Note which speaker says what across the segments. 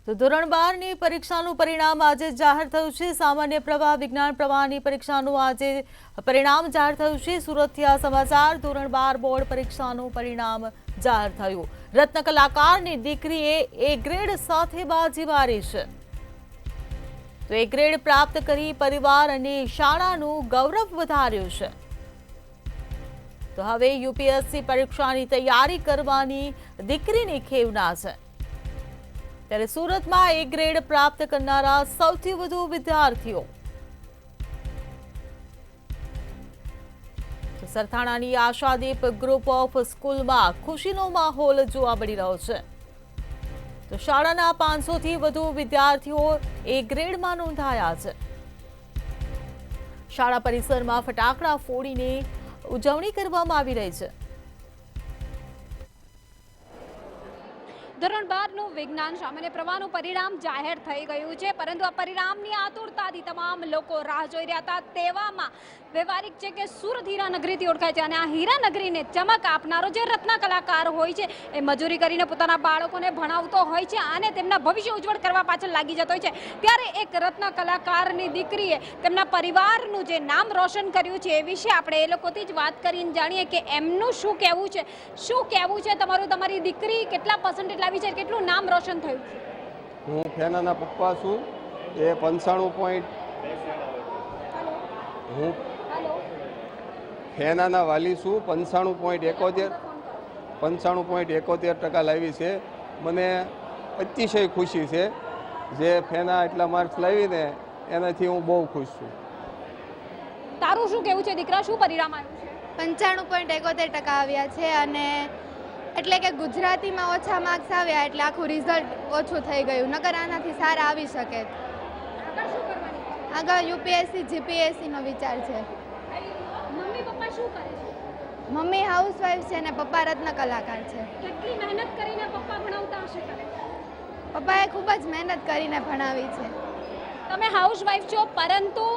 Speaker 1: તો ધોરણ 12ની પરીક્ષાનું પરિણામ આજે જાહેર થયું છે। સામાન્ય પ્રવાહ વિજ્ઞાન પ્રવાહની પરીક્ષાનું આજે પરિણામ જાહેર થયું છે। સુરતથી આ સમાચાર। ધોરણ 12 બોર્ડ પરીક્ષાનું પરિણામ જાહેર થયું। રત્ન કલાકારની દીકરીએ એ ગ્રેડ સાથે બાજી મારી છે। તો એ ગ્રેડ પ્રાપ્ત કરી પરિવાર અને શાળાનું ગૌરવ વધાર્યું છે। તો હવે યુપીએસસી પરીક્ષાની તૈયારી કરવાની દીકરીની ખેવના છે। ત્યારે સુરતમાં એ ગ્રેડ પ્રાપ્ત કરનારા સૌથી વધુ વિદ્યાર્થીઓ સરથાણાની આશાદીપ ગ્રુપ ઓફ સ્કૂલમાં ખુશીનો માહોલ જોવા મળી રહ્યો છે। તો શાળાના 500 થી વધુ વિદ્યાર્થીઓ એ ગ્રેડમાં નોંધાયા છે। શાળા પરિસરમાં ફટાકડા ફોડીને ઉજવણી કરવામાં આવી રહી છે।
Speaker 2: ધોરણ 12નું વિજ્ઞાન સામાન્ય પ્રવાહનું પરિણામ જાહેર થઈ ગયું છે, પરંતુ આ પરિણામની આતુરતાથી તમામ લોકો રાહ જોઈ રહ્યા હતા। તેવામાં વ્યવહારિક છે કે સુરત હીરાનગરીથી ઓળખાય છે અને આ હીરાનગરીને ચમક આપનારો જે રત્ન કલાકાર હોય છે એ મજૂરી કરીને પોતાના બાળકોને ભણાવતો હોય છે અને તેમના ભવિષ્ય ઉજ્જવળ કરવા પાછળ લાગી જતો હોય છે। ત્યારે એક રત્ન કલાકારની દીકરીએ તેમના પરિવારનું જે નામ રોશન કર્યું છે એ વિશે આપણે એ લોકોથી જ વાત કરીને જાણીએ કે એમનું શું કહેવું છે। શું કહેવું છે તમારું? તમારી દીકરી કેટલા પર્સન્ટેજ લાવી છે, કેટલું નામ રોશન થયું?
Speaker 3: હું ફેનાના પપ્પા છું। એ 95 પોઈન્ટ હું ફેનાના વાલી છું। 95.71% લાવી છે। મને અતિશય ખુશી છે। જે ફેના એટલા માર્ક્સ લાવીને એનાથી હું બહુ ખુશ છું।
Speaker 2: તારું શું કહેવું છે દીકરા? શું પરિણામ આવ્યું છે?
Speaker 4: 95.71% આવ્યા છે અને એટલે કે ગુજરાતીમાં ઓછા માર્ક્સ આવ્યા એટલે આખું રિઝલ્ટ ઓછું થઈ ગયું, નકર આનાથી સારા આવી શકે। આગળ યુપીએસસી જીપીએસસીનો વિચાર છે।
Speaker 2: મમ્મી પપ્પા શું કરે છે?
Speaker 4: મમ્મી હાઉસવાઈફ છે ને પપ્પા રત્ન કલાકાર છે।
Speaker 2: કેટલી મહેનત કરીને પપ્પા ભણાવતા હશે તને?
Speaker 4: પપ્પાએ ખૂબ જ મહેનત કરીને ભણાવી છે।
Speaker 2: તમે હાઉસવાઈફ છો, પરંતુ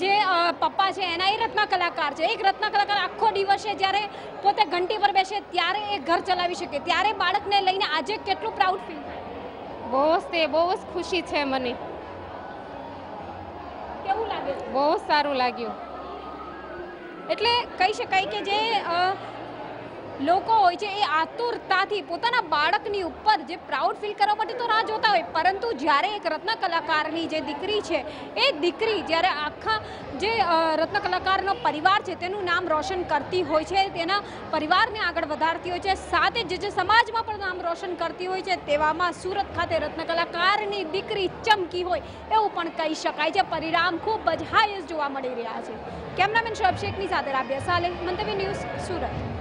Speaker 2: જે પપ્પા છે એના એ રત્ન કલાકાર છે। એક રત્ન કલાકાર આખો દિવસે જ્યારે પોતે ઘંટી પર બેસે ત્યારે એ ઘર ચલાવી શકે, ત્યારે બાળકને લઈને આજે કેટલું પ્રાઉડ ફીલ થાય?
Speaker 5: બહુ જ ખુશી છે મને।
Speaker 2: કેવું લાગે?
Speaker 5: બહુ સારું લાગ્યું।
Speaker 2: એટલે કહી શકાય કે જે લોકો હોય છે એ આતુરતાથી પોતાના બાળકની ઉપર જે પ્રાઉડ ફીલ કરવા માટે તો રાહ જોતા હોય, પરંતુ જ્યારે એક રત્ન કલાકારની જે દીકરી છે એ દીકરી જ્યારે આખા જે રત્ન કલાકારનો પરિવાર છે તેનું નામ રોશન કરતી હોય છે, તેના પરિવારને આગળ વધારતી હોય છે, સાથે જે સમાજમાં પણ નામ રોશન કરતી હોય છે, તેવામાં સુરત ખાતે રત્ન કલાકારની દીકરી ચમકી હોય એવું પણ કહી શકાય છે। પરિણામ ખૂબ જ હાઈએસ્ટ જોવા મળી રહ્યા છે। કેમેરામેન શોએબ શેખની સાથે રાબિયા સાલેહ, મંતવ્ય ન્યૂઝ, સુરત।